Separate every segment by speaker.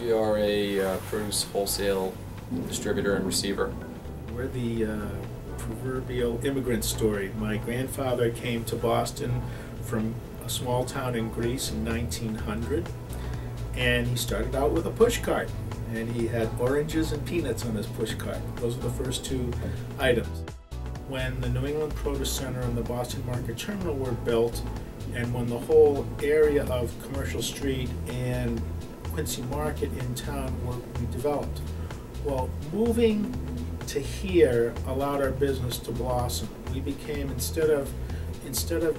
Speaker 1: We are a produce wholesale distributor and receiver.
Speaker 2: We're the proverbial immigrant story. My grandfather came to Boston from a small town in Greece in 1900, and he started out with a pushcart, and he had oranges and peanuts on his pushcart. Those are the first two items. When the New England Produce Center and the Boston Market Terminal were built, and when the whole area of Commercial Street and Quincy Market in town were redeveloped. Well, moving to here allowed our business to blossom. We became, instead of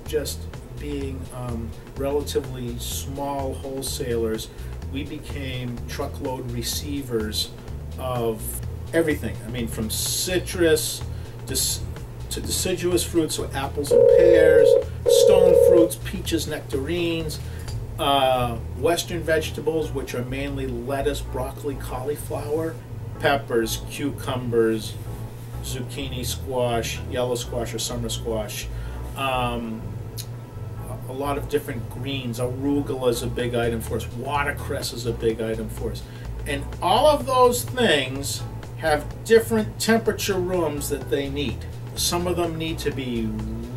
Speaker 2: just being relatively small wholesalers, we became truckload receivers of everything. I mean, from citrus to deciduous fruits, so apples and pears, stone fruits, peaches, nectarines, Western vegetables, which are mainly lettuce, broccoli, cauliflower, peppers, cucumbers, zucchini, squash, yellow squash or summer squash, a lot of different greens. Arugula is a big item for us. Watercress is a big item for us. And all of those things have different temperature rooms that they need. Some of them need to be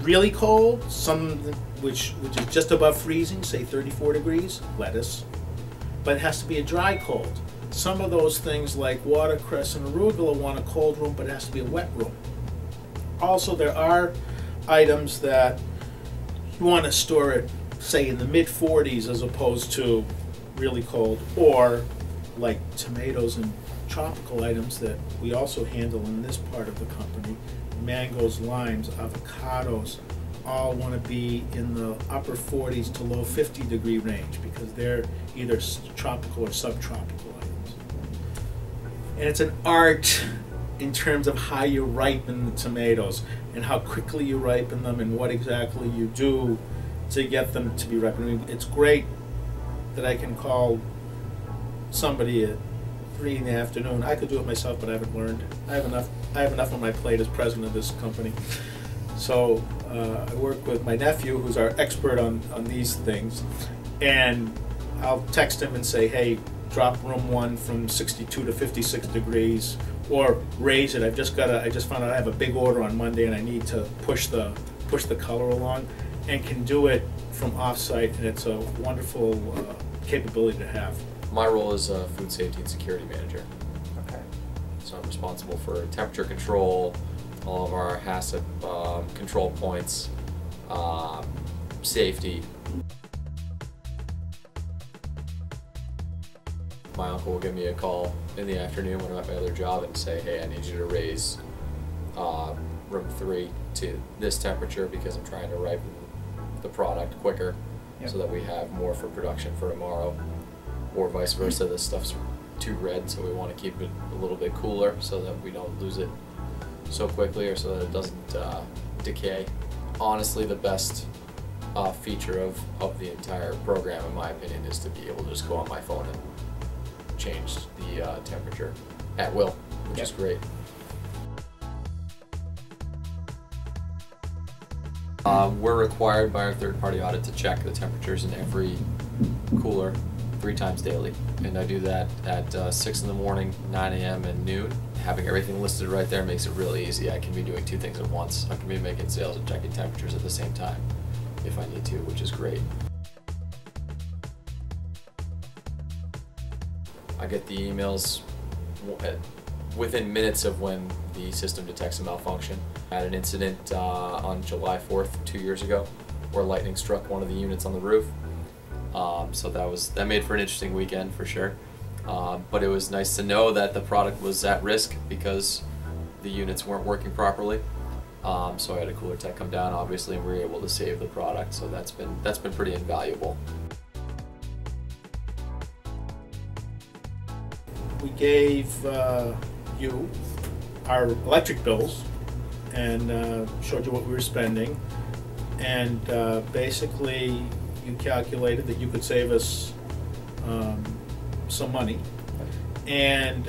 Speaker 2: really cold, some which is just above freezing, say 34 degrees, lettuce. But it has to be a dry cold. Some of those things like watercress and arugula want a cold room, but it has to be a wet room. Also, there are items that you want to store it, say, in the mid-40s as opposed to really cold, or like tomatoes and tropical items that we also handle in this part of the company. Mangoes, limes, avocados, all want to be in the upper 40s to low 50-degree range because they're either tropical or subtropical items. And it's an art in terms of how you ripen the tomatoes and how quickly you ripen them and what exactly you do to get them to be ripened. I mean, it's great that I can call somebody at 3 in the afternoon. I could do it myself, but I haven't learned. I have enough on my plate as president of this company. So I work with my nephew, who's our expert on these things, and I'll text him and say, hey, drop room 1 from 62 to 56 degrees, or raise it. I just found out I have a big order on Monday and I need to push the color along, and can do it from off-site, and it's a wonderful capability to have.
Speaker 1: My role is a food safety and security manager.
Speaker 3: Okay.
Speaker 1: So I'm responsible for temperature control, all of our HACCP control points, safety. My uncle will give me a call in the afternoon when I'm at my other job and say, hey, I need you to raise room 3 to this temperature because I'm trying to ripen the product quicker. Yep. So that we have more for production for tomorrow, or vice versa. This stuff's too red, so we want to keep it a little bit cooler so that we don't lose it so quickly, or so that it doesn't decay. Honestly, the best feature of the entire program, in my opinion, is to be able to just go on my phone and change the temperature at will, which is great. We're required by our third-party audit to check the temperatures in every cooler 3 times daily, and I do that at 6 in the morning, 9 a.m. and noon. Having everything listed right there makes it really easy. I can be doing 2 things at once. I can be making sales and checking temperatures at the same time if I need to, which is great. I get the emails within minutes of when the system detects a malfunction. I had an incident on July 4th, 2 years ago, where lightning struck one of the units on the roof. So that made for an interesting weekend for sure. But it was nice to know that the product was at risk because the units weren't working properly. So I had a cooler tech come down, obviously, and we were able to save the product. So that's been pretty invaluable.
Speaker 2: We gave you our electric bills and showed you what we were spending, and basically you calculated that you could save us some money, and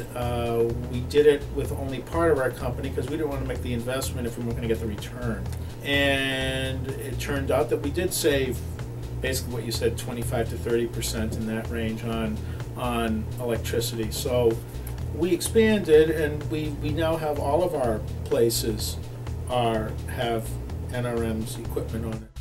Speaker 2: we did it with only part of our company because we didn't want to make the investment if we weren't going to get the return. And it turned out that we did save basically what you said, 25 to 30% in that range on electricity. So we expanded, and we now have all of our places have NRM's equipment on it.